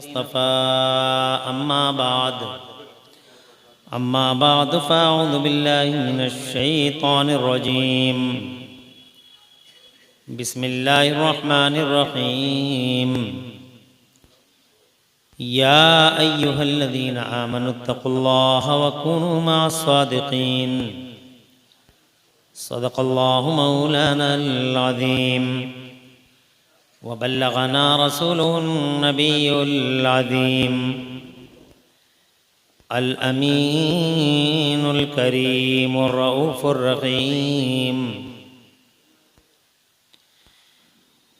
मुस्तफ़ा अम्मा बाद फ़अऊज़ु बिल्लाहि मिनश शैतानिर रजीम बिस्मिल्लाहिर रहमानिर रहीम या अय्युहल्लज़ीना आमनुत्तक़ुल्लाहा व कूनू मअस सादिक़ीन सदक़ल्लाहु मौलानल अज़ीम व बल्लगना रसूलुहुन नबियुल अज़ीम अल अमीनुल करीमुर रऊफ़ुर रहीम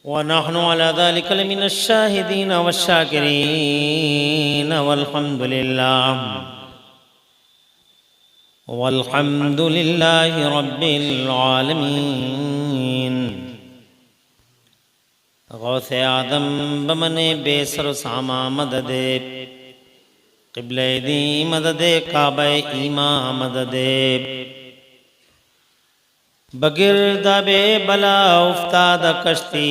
व नहनु अला ज़ालिका लमिनश शाहिदीन वश्शाकिरीन वल्हम्दुलिल्लाहि रब्बिल आलमीन। गौसे आदम बमने बेसर सामा मददे क़िबले दी मददे काबे ईमा मददे बगिरदाबे बला उफ्ताद कश्ती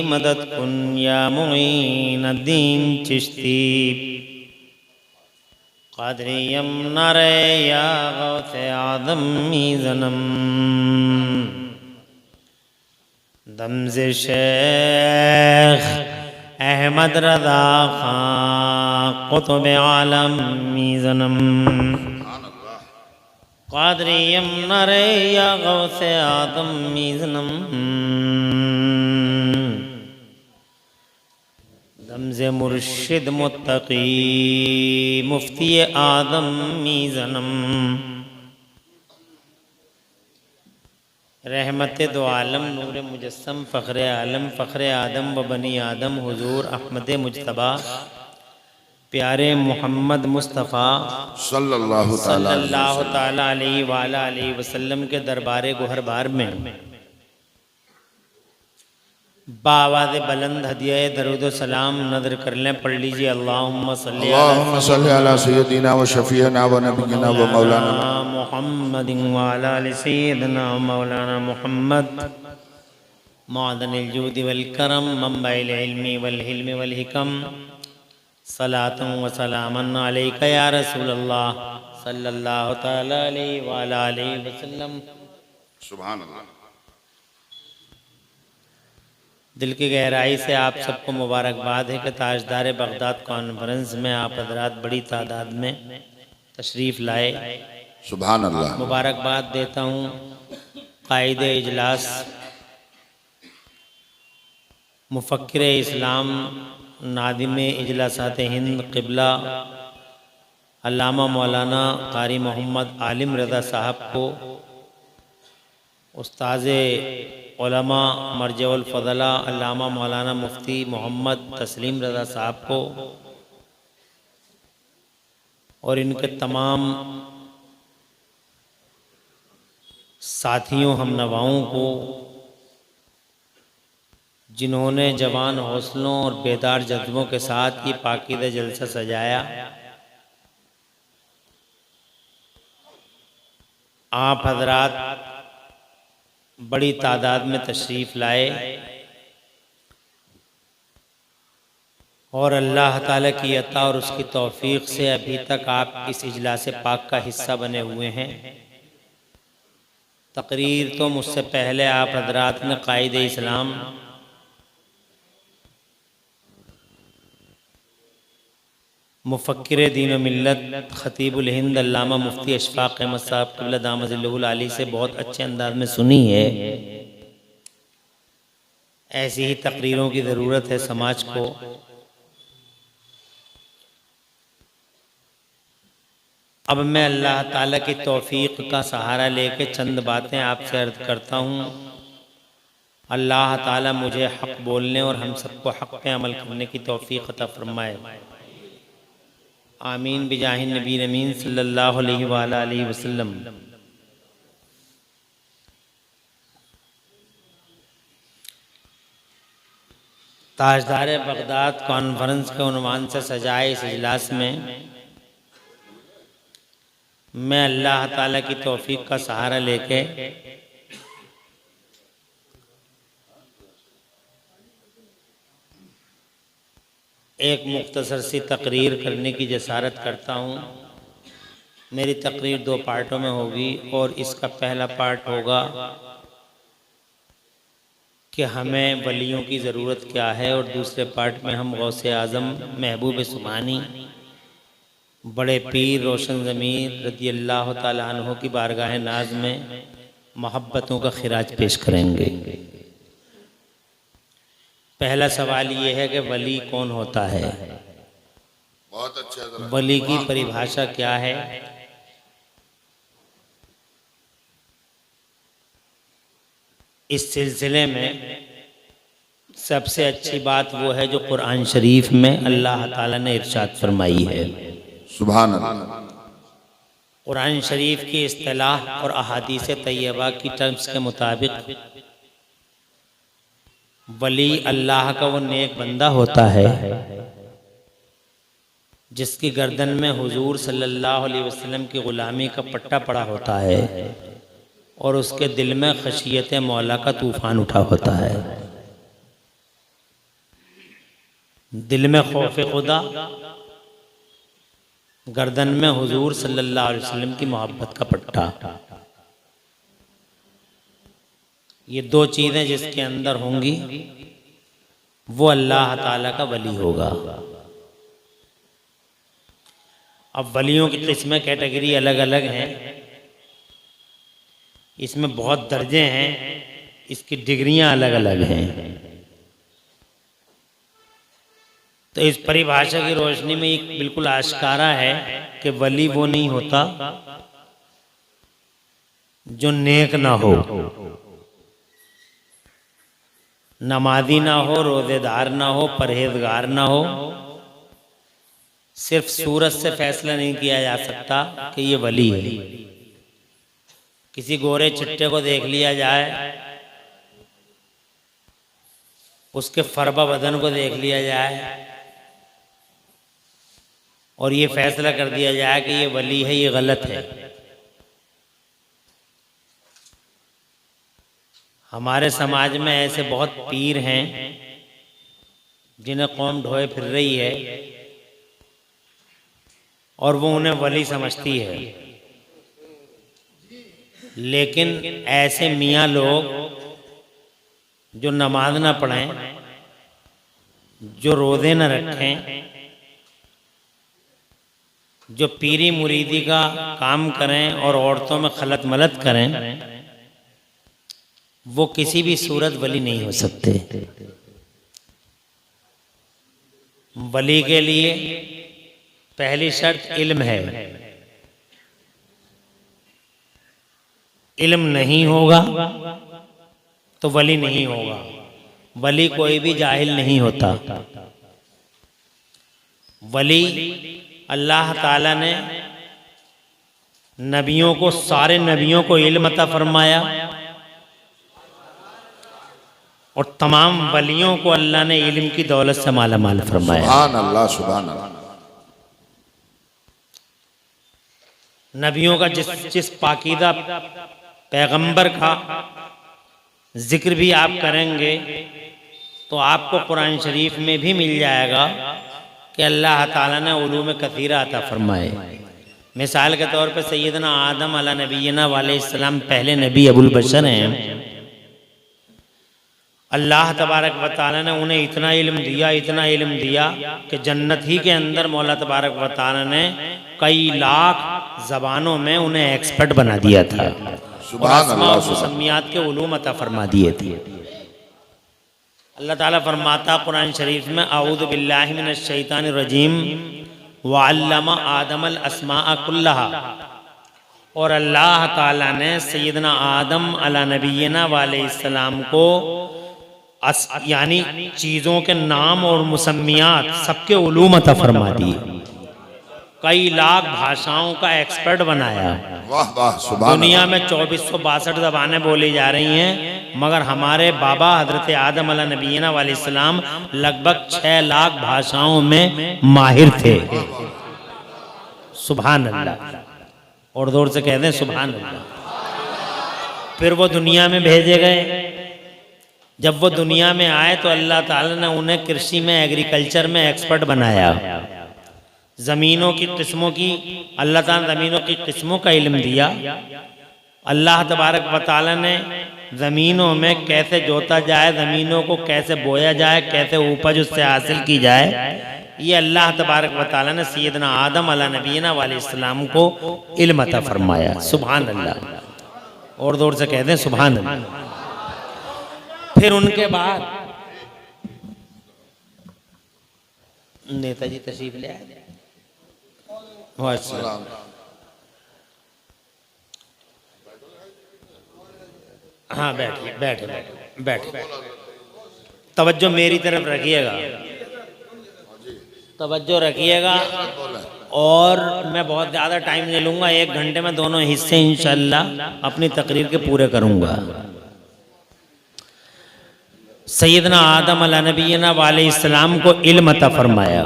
मदद कुन या मुईनुद्दीन चिश्ती क़ादरियम नारे या गौसे आदम मीज़नम दमज़े शेख अहमद रज़ा खां क़ुतुब आलम मीज़नम क़ादरियम नारे या गौसे आदम मीज़नम दमज़े मुर्शिद मुत्तकी मुफ्ती आदम मीज़नम रहमत दो आलम नूर मुजस्सम फ़ख्र आलम फ़ख्र आदम व बनी आदम हुजूर अहमद मुज्तबा प्यारे मोहम्मद मुस्तफ़ा सल्लल्लाहु ताला अलैहि वसल्लम के दरबार गुहरबार में बावाज़ बुलंद हदिया दरूद सलाम नज़र कर लें। पढ़ लीजिए अल्लाहुम्मा सल्ली अला सय्यदिना व शफीअना व नबियना व मौलाना मुहम्मदिन व अला आलि सय्यदिना व मौलाना मुहम्मद मअदनिल जूदि वल करम मंबइल इल्मी वल हिल्मी वल हिकम सलातन व सलामन अलैका या रसूलल्लाह सल्लल्लाहु तआला अलैहि व अला आलिहि वसल्लम। सुभान अल्लाह। दिल की गहराई से आप सबको मुबारकबाद है कि ताजदार बगदाद कॉन्फ्रेंस में आप हजरात बड़ी तादाद में तशरीफ़ लाए। सुभान अल्लाह। मुबारकबाद देता हूँ कायदे इजलास मुफक्किर इस्लाम नादिम इजलासात हिंद क़िबला अल्लामा मौलाना क़ारी मोहम्मद आलिम रज़ा साहब को, उस्ताज़े उलमा मरजउल फ़ज़ला अल्लामा मौलाना मुफ्ती मोहम्मद तस्लीम रज़ा साहब को और इनके तमाम साथियों हम नवाओं को जिन्होंने जवान हौसलों और बेदार जज्बों के साथ ये पाकीज़ा जलसा सजाया। आप हजरात बड़ी तादाद में तशरीफ़ लाए और अल्लाह ताला की अता और उसकी तौफीक से अभी तक आप इस इजलास पाक का हिस्सा बने हुए हैं। तकरीर तो मुझसे पहले आप हजरात ने कायदे इस्लाम मुफक्किर दीन व मिल्लत ख़तीबुल हिंद अल्लामा मुफ्ती अशफाक़ अहमद साहब क़िबला दामत ज़िल्लुहुल आली से बहुत अच्छे अंदाज में सुनी है। ऐसी ही तकरीरों की ज़रूरत है समाज को। अब मैं अल्लाह ताला की तौफीक का सहारा लेके चंद बातें आपसे अर्ज़ करता हूँ। अल्लाह ताला मुझे हक़ बोलने और हम सबको हक़ पे अमल करने की तौफीक अता फरमाए। आमीन बिजाहि नबी अमीन सल्लल्लाहु अलैहि व आलिहि वसल्लम। ताजदार बगदाद कॉन्फ्रेंस के उन्वान से सजाए इस इजलास में मैं अल्लाह ताला की तौफीक का सहारा लेके एक मुख्तसर सी तकरीर करने की जसारत करता हूँ। मेरी तकरीर 2 पार्टों में होगी और इसका पहला पार्ट होगा कि हमें वलियों की ज़रूरत क्या है, और दूसरे पार्ट में हम गौसे आज़म महबूब सुभानी बड़े पीर रोशन ज़मीर रज़ी अल्लाह ताला अन्हु की बारगाह नाज में मोहब्बतों का खिराज पेश करेंगे। पहला सवाल ये है कि वली कौन होता है? बहुत अच्छा। वली की परिभाषा क्या है? इस सिलसिले में सबसे अच्छी बात वो है जो कुरान शरीफ में अल्लाह ताला ने इरशाद फरमाई है। सुभान अल्लाह। कुरान शरीफ की इस्तिलाह और अहादीस तैयबा की टर्म्स के मुताबिक वली अल्लाह का वो नेक बंदा होता है जिसकी गर्दन में हुजूर सल्लल्लाहु अलैहि वसल्लम की ग़ुलामी का पट्टा पड़ा होता है और उसके दिल में खशियत मौला का तूफान उठा होता है। दिल में खौफ खुदा, गर्दन में हुजूर सल्लल्लाहु अलैहि वसल्लम की मोहब्बत का पट्टा, ये 2 चीज़ें जिसके अंदर होंगी वो अल्लाह ताला का वली होगा। अब वलियों की किस्में कैटेगरी अलग अलग हैं, इसमें बहुत दर्जे हैं, इसकी डिग्रियां अलग अलग हैं। तो इस परिभाषा की रोशनी में एक बिल्कुल आश्कारा है कि वली वो नहीं होता जो नेक ना हो, नमाजी ना हो, रोजेदार ना हो, परहेजगार ना हो। सिर्फ सूरत से फैसला नहीं किया जा सकता कि ये वली है। किसी गोरे चिट्टे को देख लिया जाए, उसके फरबा बदन को देख लिया जाए और ये फैसला कर दिया जाए कि ये वली है, ये गलत है। हमारे समाज में ऐसे बहुत पीर हैं जिन्हें कौम ढोए फिर रही है और वो उन्हें वली समझती है, लेकिन ऐसे मियाँ लोग जो नमाज ना पढ़ें, जो रोज़े न रखें, जो पीरी मुरीदी का काम करें और औरतों में खलत मलत करें, वो किसी भी सूरत वली नहीं हो सकते। वली के लिए पहली शर्त इल्म है। इल्म नहीं होगा तो वली नहीं होगा। वली कोई भी जाहिल नहीं होता। वली अल्लाह ताला ने नबियों को, सारे नबियों को इल्म अता फरमाया और तमाम वलियों को अल्लाह ने इल्म की दौलत से माला माल फरमाया। सुभान अल्लाह, सुभान अल्लाह। नबियों का जिस पाकीदा पैगंबर का जिक्र भी आप करेंगे तो आपको कुरान शरीफ में भी मिल जाएगा कि अल्लाह ताला ने उलूम कसीरा अता फरमाए। मिसाल के तौर पे सैयदना आदम अला नबीना वालेहिस्सलाम पहले नबी अबुल बशर हैं। अल्लाह तबारक व तआला ने उन्हें इतना इल्म दिया कि जन्नत ही के अंदर मौला तबारक व तआला ने कई लाख ज़बानों में उन्हें एक्सपर्ट बना दिया था और अस्मा और मुसम्मियात के उलूम अता फरमा दिए थे। अल्लाह ताला फरमाता कुरान शरीफ में, अऊज़ु बिल्लाहि मिनश शैतानिर रजीम व अल्लमा आदमल अस्माअ कुल्लहा, और अल्लाह ताला ने सैयदना आदम अला नबीना वालेहिस्सलाम को यानी चीज़ों के नाम और मुसम्मियात सबके उलूम अता फरमा दिए। कई लाख भाषाओं का एक्सपर्ट बनाया। वाह वाह, सुभान दुनिया में 2462 ज़बानें बोली जा रही हैं, मगर हमारे बाबा हजरत आदम अला नबीना वालेहिस्सलाम लगभग 6 लाख भाषाओं में माहिर थे। सुभान अल्लाह, और जोर से कह दें सुभान अल्लाह। फिर वो दुनिया में भेजे गए, जब वो दुनिया में आए तो अल्लाह ताला ने उन्हें कृषि में, एग्रीकल्चर में एक्सपर्ट बनाया। ज़मीनों की किस्मों की, अल्लाह ताला ने ज़मीनों की किस्मों का इल्म दिया। अल्लाह तबारक व तआला ने ज़मीनों में कैसे जोता जाए, ज़मीनों को कैसे बोया जाए, कैसे उपज उससे हासिल की जाए, ये अल्लाह तबारक व तआला ने सैयदना आदम अला नबीना अलैहिस्सलाम को इल्म अता फरमाया। सुभान अल्लाह, और जोर से कह दें सुभान अल्लाह। फिर उनके बाद नेताजी तशरीफ ले आए। हाँ बैठिए, बैठे बैठे बैठे, तवज्जो मेरी तरफ रखिएगा, तवज्जो रखिएगा। और मैं बहुत ज़्यादा टाइम नहीं लूँगा, 1 घंटे में दोनों हिस्से इंशाअल्लाह अपनी तकरीर के पूरे करूँगा। सैयदना आदम अला नबीना अलैहिस्सलाम को इल्म अता फरमाया।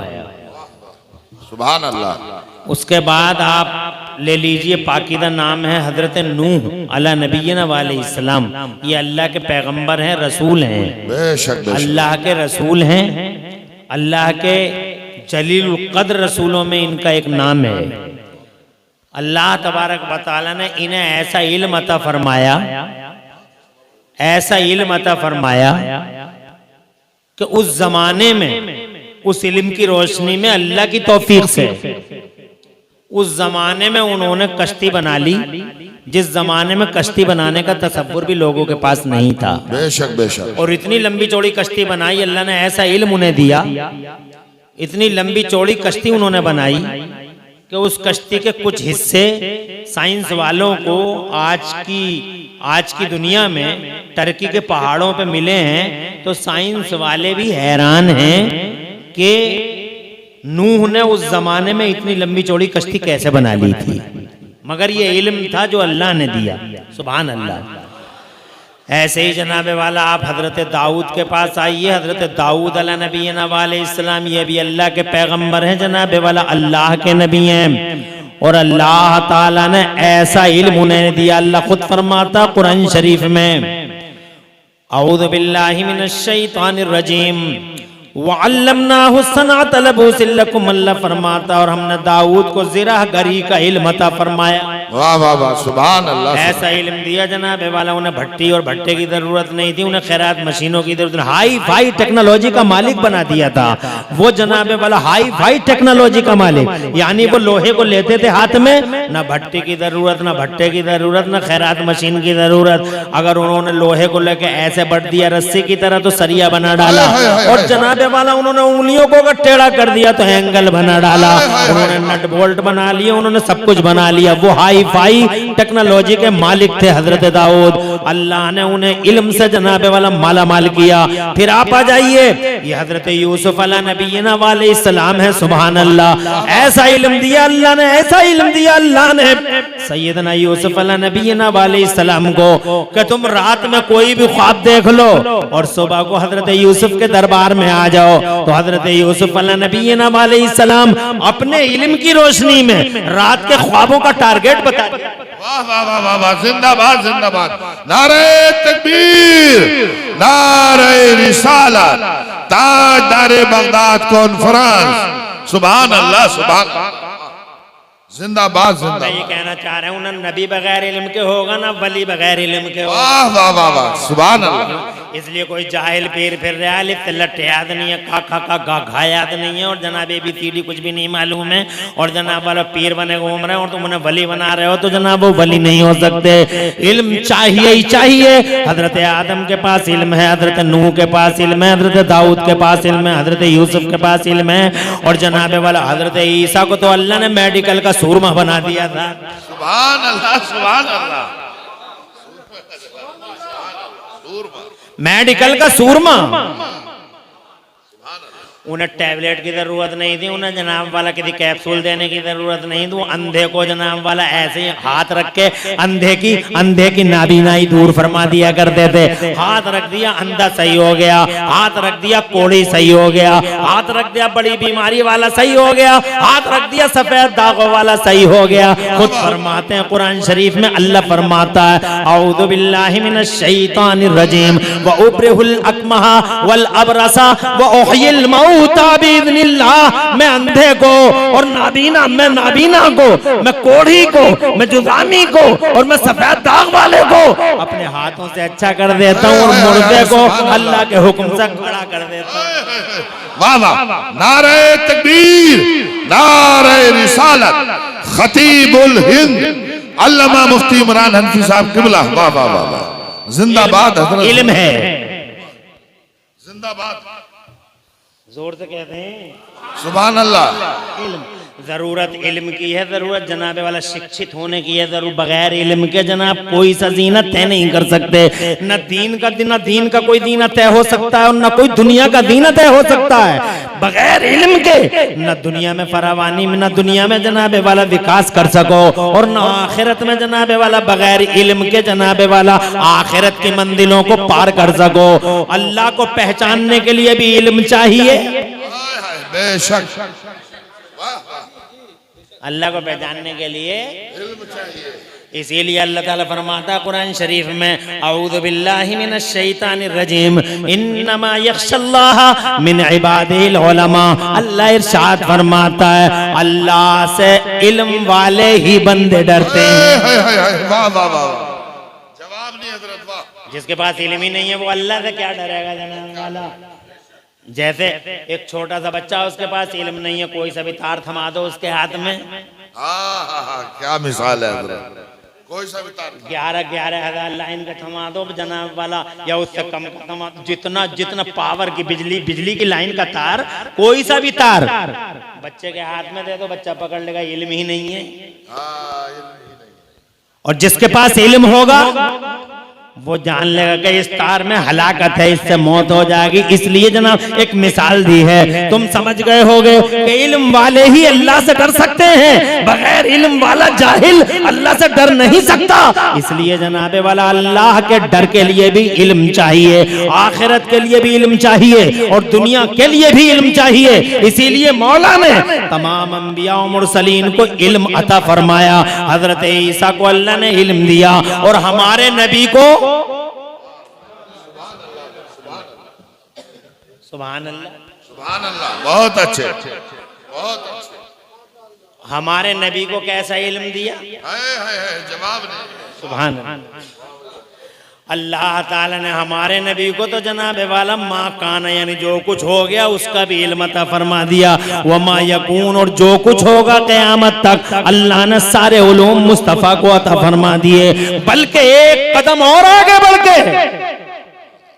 सुभान अल्लाह। उसके बाद आप ले लीजिए, पाकीदा नाम है हजरत नूह अला नबीना अलैहिस्सलाम। ये अल्लाह के पैगंबर हैं, रसूल हैं, बेशक अल्लाह के रसूल हैं। अल्लाह के जलील कद्र रसूलों में इनका एक नाम है। अल्लाह तबारक व तआला ने इन्हें ऐसा इल्म अता फरमाया, ऐसा इल्म अता फरमाया कि उस जमाने में, उस इल्म की रोशनी में, अल्लाह की तौफीक से उस जमाने में उन्होंने कश्ती बना ली, जिस जमाने में कश्ती बनाने का तसव्वुर भी लोगों के पास नहीं था। बेशक बेशक। और इतनी लंबी चौड़ी कश्ती बनाई, अल्लाह ने ऐसा इल्म उन्हें दिया, इतनी लंबी चौड़ी कश्ती उन्होंने बनाई कि उस कश्ती के कुछ हिस्से साइंस वालों को आज की दुनिया में टर्की के पहाड़ों पे मिले हैं। तो साइंस वाले भी हैरान हैं कि नूह ने उस जमाने में इतनी लंबी चौड़ी कश्ती कैसे बना ली थी, मगर ये इल्म था जो अल्लाह ने दिया। सुभान अल्लाह। ऐसे ही जनाबे वाला आप हजरत दाऊद के पास आइए। हजरत दाऊद अला नबीना अलैहिस्सलाम, ये भी अल्लाह के पैगंबर हैं जनाबे वाला, अल्लाह के नबी हैं। और अल्लाह ताला ने ऐसा इल्म उन्हें दिया। अल्लाह खुद फरमाता कुरान शरीफ में, औज़ु बिल्लाहि मिनश शैतानिर रजीम वअल्लमनाहु सनाअत लबूसिल लकुम। अल्लाह फरमाता और हमने दाऊद को ज़िराहगरी का इल्म अता फरमाया। वाह वाह वाह, सुभान अल्लाह। ऐसा इल्म दिया जनाबे वाला, उन्हें भट्टी और भट्टे की जरूरत नहीं थी, उन्हें खैरात मशीनों की जरूरत, हाई फाई टेक्नोलॉजी का मालिक बना दिया था वो जनाबे वाला, हाई फाई टेक्नोलॉजी का मालिक। यानी वो लोहे को लेते थे हाथ में, ना भट्टी की जरूरत, ना भट्टे की जरूरत, ना खैरात मशीन की जरूरत। अगर उन्होंने लोहे को लेके ऐसे बढ़ दिया रस्सी की तरह तो सरिया बना डाला, और जनाबे वाला उन्होंने उंगलियों को अगर टेढ़ा कर दिया तो एंगल बना डाला, उन्होंने नट बोल्ट बना लिया, उन्होंने सब कुछ बना लिया। वो हाई फाई टेक्नोलॉजी के मालिक थे हजरत दाऊद। अल्लाह ने उन्हें इल्म से जनाबे वाला माला माल किया। फिर आप आ जाइए, ये हजरत यूसुफ अला नबीना अलैहिस्सलाम है। सुभान अल्लाह। ऐसा इल्म दिया अल्लाह ने, ऐसा इल्म दिया अल्लाह ने सैयदना यूसुफ अला नबीना अलैहिस्सलाम को कि तुम रात में कोई भी ख्वाब देख लो और सुबह को हजरत यूसुफ के दरबार में आ जाओ। तो हजरत यूसुफ अला नबीना अलैहिस्सलाम अपने इल्म की रोशनी में रात के ख्वाबों का टारगेट बता दिया। वाह वाह वाह वाह वाह, जिंदाबाद जिंदाबाद। नारे तकबीर, नारे रिसालत, ताजदार बगदाद कॉन्फ्रेंस। सुभान अल्लाह, सुभान, जिंदाबाद जिंदाबाद। मैं ये कहना चाह रहा हूँ, ना नबी बगैर इल्म के होगा, ना वली बगैर इल्म के होगा। वाह वाह वाह वाह, सुभान अल्लाह। इसलिए कोई जाहिल पीर फिर रहा है, लिफ्त लट्टे याद नहीं है, खा खा गा घा याद नहीं है, और जनाब ABCD कुछ भी नहीं मालूम है, और जनाब वाला पीर बने घूम रहे हो और तुम उन्हें वली बना रहे हो, तो जनाब वो वली नहीं हो सकते। इल्म चाहिए ही चाहिए। हजरत आदम के पास इल्म है, हजरत नूह के पास इल्म है, हजरत दाऊद के पास इल्म है, हजरत यूसुफ के पास इल्म है, और जनाब वाला हजरत ईसा को तो अल्लाह ने मेडिकल का सूरमा बना दिया था। सुभान अल्लाह, सुभान अल्लाह। मेडिकल का सूरमा। उन्हें टैबलेट की जरूरत नहीं थी, उन्हें जनाब वाला किसी कैप्सूल देने की जरूरत नहीं थी। वो अंधे को जनाब वाला ऐसे ही हाथ रख के अंधे की नाबीनाई दूर फरमा दिया करते थे। हाथ रख दिया अंधा सही हो गया, हाथ रख दिया कोढ़ी सही हो गया, हाथ रख दिया बड़ी बीमारी वाला सही हो गया, हाथ रख दिया सफेद दागों वाला सही हो गया। खुद फरमाते हैं कुरान शरीफ में, अल्लाह फरमाता है औज़ु बिल्लाहि मिनश शैतानिर रजीम व उब्रिहुल अकमहा वल अबरसा व उहयिल मौता बिइज़्निल्लाह। मैं अंधे को और नाबीना को, मैं कोढ़ी को, मैं जुज़ामी को और मैं सफेद दाग वाले को अपने हाथों से अच्छा कर देता हूँ और मुर्दे को अल्लाह के हुक्म से खड़ा कर देता हूँ। वाह वाह, नारे तकबीर, नारे रिसालत, खतीबुल हिंद अल्लामा मुफ्ती इमरान हनफी साहब किबला। वाह वाह वाह वाह, जिंदाबाद हजरत। इल्म है, जिंदाबाद, जोर से कहते हैं सुभान अल्लाह। इल्म, जरूरत इल्म की है, जरूरत जनाब वाला शिक्षित होने की है। जरूर बगैर इल्म के जनाब कोई सा जीना तय नहीं कर सकते। न दीन का कोई दीना तय हो सकता है और न कोई दुनिया का दीना तय हो सकता है बगैर इल्म के। न दुनिया में फरावानी में, न दुनिया में जनाब वाला विकास कर सको और न आखिरत में जनाब वाला बगैर इल्म के जनाब वाला आखिरत की मंजिलों को पार कर सको। अल्लाह को पहचानने के लिए भी इल्म चाहिए, बेशक। अल्लाह को पहचानने के लिए इल्म चाहिए। इसीलिए अल्लाह ताला फरमाता कुरान शरीफ में औज़ु बिल्लाहि मिनश शैतानिर रजीम इन्नमा यख्शल्लाह मिन इबादिल उलमा। अल्लाह इरशाद फरमाता है अल्लाह से इल्म वाले ही बंदे डरते हैं। वाह वाह वाह, जवाब नहीं हजरत, वाह। जिसके पास इल्म ही नहीं है वो अल्लाह से क्या डरेगा जनाब वाला। जैसे एक छोटा सा बच्चा, उसके पास इल्म नहीं है, कोई सा भी तार थमा दो उसके हाथ में, क्या मिसाल है हजरत, कोई सा भी तार 11,000 लाइन का थमा दो जनाब वाला, या उससे कम का थमा, जितना पावर की बिजली की लाइन का तार, कोई सा भी तार बच्चे के हाथ में दे दो, बच्चा पकड़ लेगा। इल्म ही नहीं है। और जिसके पास इल्म होगा वो जान लेगा कि इस तार में हलाकत है, इससे मौत हो जाएगी। इसलिए जनाब एक मिसाल दी है, तुम समझ गए होगे कि इल्म वाले ही अल्लाह से डर सकते हैं, बगैर इल्म वाला जाहिल अल्लाह से डर नहीं सकता। इसलिए जनाबे वाला अल्लाह के डर के लिए भी इल्म चाहिए, आखिरत के लिए भी इल्म चाहिए और दुनिया के लिए भी इल्म चाहिए। इसीलिए मौला ने तमाम अंबिया और मुरसलीन को इल्म अता फरमाया। हजरत ईसा को अल्लाह ने इल्म दिया और हमारे नबी को सुभान अल्लाह, सुभान अल्लाह, बहुत अच्छे, बहुत अच्छे। हमारे नबी को कैसा इल्म दिया? जवाब नहीं। सुभान अल्लाह ताला ने हमारे नबी को तो जनाब वाला माँ काना यानी जो कुछ हो गया उसका भी इल्म अता फरमा दिया। वमा यकून, और जो कुछ होगा क़यामत तक अल्लाह ने सारे उलूम मुस्तफ़ा को अता फरमा दिए। बल्कि एक कदम और आगे बढ़ के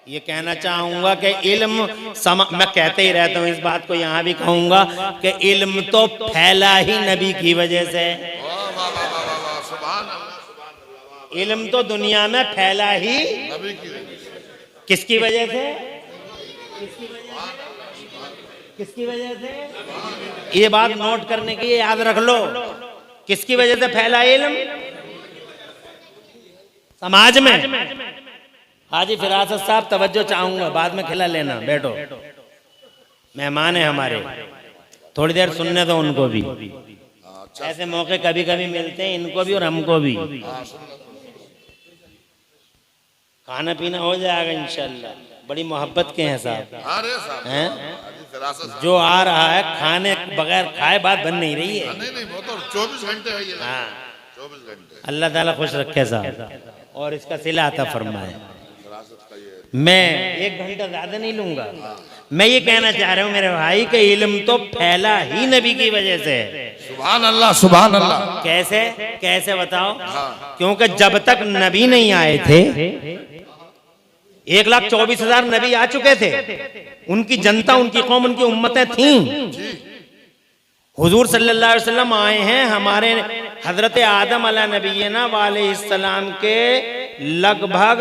ये कहना चाहूंगा कि इल्म मैं कहते ही रहता हूँ, इस बात को यहाँ भी कहूंगा कि इल्म तो फैला ही नबी की वजह से। इल्म तो दुनिया में फैला ही किसकी वजह से? किसकी वजह से? ये बात नोट करने की याद रख लो, किसकी वजह से फैला इल्म? समाज में। हाजी फिरासत साहब तवज्जो चाहूंगा, बाद में खिला लेना, बैठो, मेहमान है हमारे, थोड़ी देर सुनने दो उनको भी। ऐसे मौके कभी कभी मिलते हैं इनको भी और हमको भी। खाना पीना हो जाएगा इंशाल्लाह, बड़ी मोहब्बत के हैं साहब, हैं? जो आ रहा है खाने बगैर खाए बात बन नहीं रही है। नहीं, वो तो 24 घंटे है ये। हाँ, 24 घंटे। अल्लाह ताला खुश रखे साहब और इसका सिला अता फरमाए। मैं 1 घंटा ज्यादा नहीं लूंगा। मैं ये कहना चाह रहा हूँ मेरे भाई के इल्म तो फैला ही नबी की वजह से। सुभान अल्लाह, सुभान अल्लाह। कैसे? कैसे बताओ? क्योंकि जब तक नबी नहीं आए थे 1,24,000 नबी आ चुके थे, उनकी जनता, उनकी कौम, उनकी उम्मतें थीं। हुजूर सल्लल्लाहु अलैहि वसल्लम आए हैं हमारे हजरत आदम अला नबीना वालेहिस्सलाम के लगभग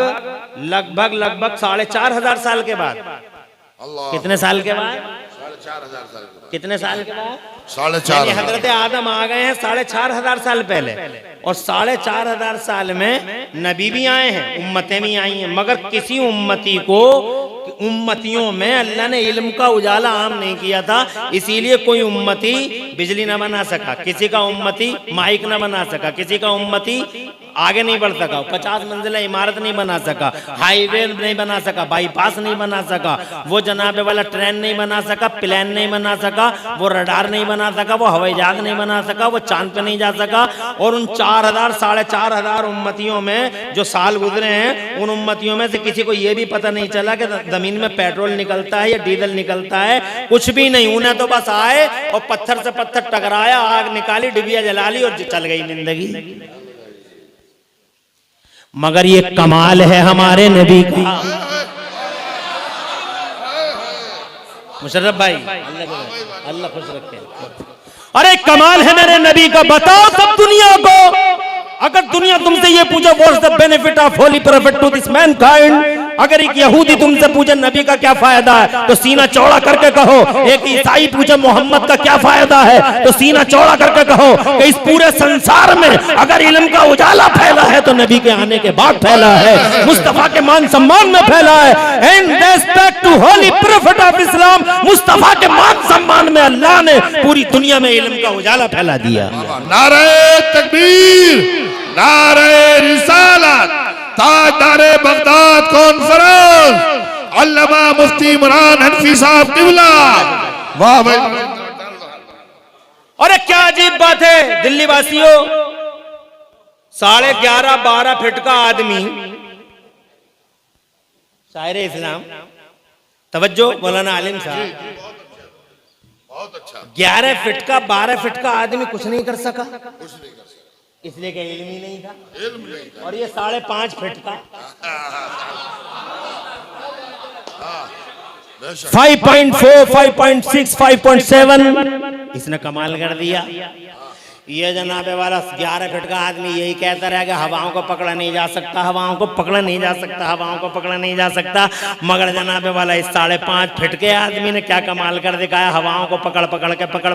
4,500 साल के बाद। कितने साल के बाद? कितने साल के बाद? 4,500 हजरत आदम आ गए हैं 4,500 साल पहले, और 4,500 साल में नबी भी आए हैं, उम्मतें भी आई हैं, मगर किसी उम्मती को, उम्मतियों में अल्लाह ने इल्म का उजाला आम नहीं किया था, इसीलिए कोई उम्मती बिजली ना बना सका, किसी का उम्मती माइक ना बना सका, किसी का उम्मती आगे नहीं बढ़ सका, 50 मंजिला इमारत नहीं बना सका, हाईवे नहीं बना सका, बाईपास नहीं बना सका, वो जनाबे वाला ट्रेन नहीं बना सका, प्लेन नहीं बना सका, वो रडार नहीं बना सका, वो हवाई जहाज नहीं बना सका, वो चांद पे नहीं जा सका। और उन 4,000 4,500 उम्मतियों में जो साल गुजरे हैं, उन उम्मतियों में से किसी को ये भी पता नहीं चला कि जमीन में पेट्रोल निकलता है या डीजल निकलता है, कुछ भी नहीं। उन्हें तो बस आए और पत्थर से पत्थर टकराया, आग निकाली, डिबिया जला ली और चल गई जिंदगी। मगर ये कमाल है हमारे नबी का। मुशर्रफ भाई, अल्लाह खुश रखे। अरे कमाल है मेरे नबी का। बताओ सब दुनिया को, अगर दुनिया तुमसे ये पूछे what's the benefit of holy prophet to this mankind, अगर एक यहूदी तुमसे पूछे नबी का क्या फायदा है तो सीना चौड़ा करके कहो। एक ईसाई पूछे मोहम्मद का क्या फायदा है तो सीना चौड़ा करके कहो कि इस पूरे संसार में अगर इल्म का उजाला फैला है तो नबी के आने के बाद फैला है, मुस्तफा के मान सम्मान में फैला है। In respect to holy prophet of Islam, Mustafa के मान सम्मान में अल्लाह ने पूरी दुनिया में इल्म का उजाला फैला दिया। नारे तकबीर, नारे रिसालत, ताजदारे बगदाद कॉन्फ्रेंस, अल्लामा मुफ्ती इमरान हनफी साहब किबला। वाह भाई। अरे क्या अजीब बात है दिल्ली वासियों, 11.5-12 फीट का आदमी, शायर इस्लाम, तवज्जो मौलाना आलिम साहब, बहुत अच्छा, 11 फीट का 12 फीट का आदमी कुछ नहीं कर सका, इसलिए कि इल्म ही नहीं था। और ये 5.5 फीट का 5.4, 5.6, 5.7 इसने कमाल कर दिया। ये जनाबे वाला 11 फीट का आदमी यही कहता रहा कि हवाओं को पकड़ा नहीं जा सकता, हवाओं को पकड़ा नहीं जा सकता, हवाओं को पकड़ा नहीं जा सकता। मगर जनाबे वाला इस 5.5 फीट के आदमी ने क्या कमाल कर दिखाया, हवाओं को पकड़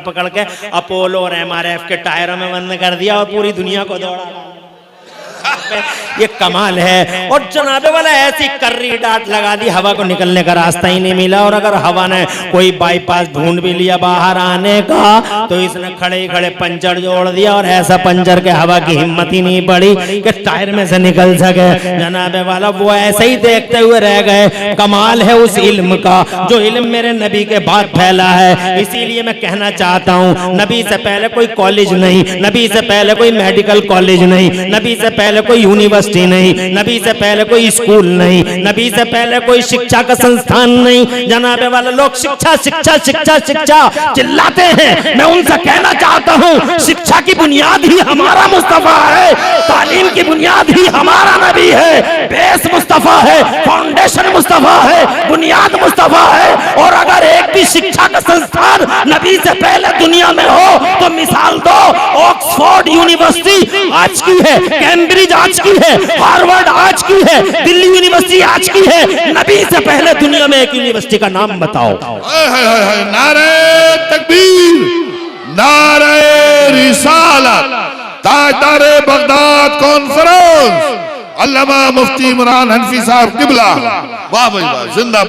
पकड़ के अपोलो और MRF के टायरों में बंद कर दिया और पूरी दुनिया को दौड़ा। ये कमाल है। और जनाबे वाला ऐसी कर्री डांट लगा दी, हवा को निकलने का रास्ता ही नहीं मिला। और अगर हवा ने कोई बाईपास ढूंढ भी लिया बाहर आने का तो इसने खड़े ही खड़े पंचर जोड़ दिया, और ऐसा पंचर के हवा की हिम्मत ही नहीं पड़ी कि टायर में से निकल सके। जनाबे वाला वो ऐसे ही देखते हुए रह गए। कमाल है उस इल्म का जो इल्म मेरे नबी के बाद फैला है। इसीलिए मैं कहना चाहता हूँ, नबी से पहले कोई कॉलेज नहीं, नबी से पहले कोई मेडिकल कॉलेज नहीं, नबी से पहले कोई यूनिवर्सिटी नहीं, नबी से पहले कोई स्कूल नहीं, नबी से पहले कोई शिक्षा का संस्थान नहीं। जनाबे वाले लोग शिक्षा शिक्षा शिक्षा शिक्षा चिल्लाते हैं, मैं उनसे कहना चाहता हूँ शिक्षा की बुनियाद ही हमारा मुस्तफा है, तालीम की बुनियाद ही हमारा नबी है, बेस मुस्तफा है, फाउंडेशन मुस्तफा है, बुनियाद मुस्तफा है। और अगर एक भी शिक्षा का संस्थान नबी से पहले दुनिया में हो तो मिसाल दो, ऑक्सफोर्ड यूनिवर्सिटी आज की है, कैम्ब्रिज आज की है, हार्वर्ड आज की है, दिल्ली यूनिवर्सिटी आज की है। नबी से पहले दुनिया में एक यूनिवर्सिटी का नाम बताओ। नारे तकबीर, नारे रिसालत, ताजदारे बगदाद कॉन्फ्रेंस, अल्लामा मुफ्ती इमरान हनफी साहब किबला। वाह भाई वाह, जिंदा।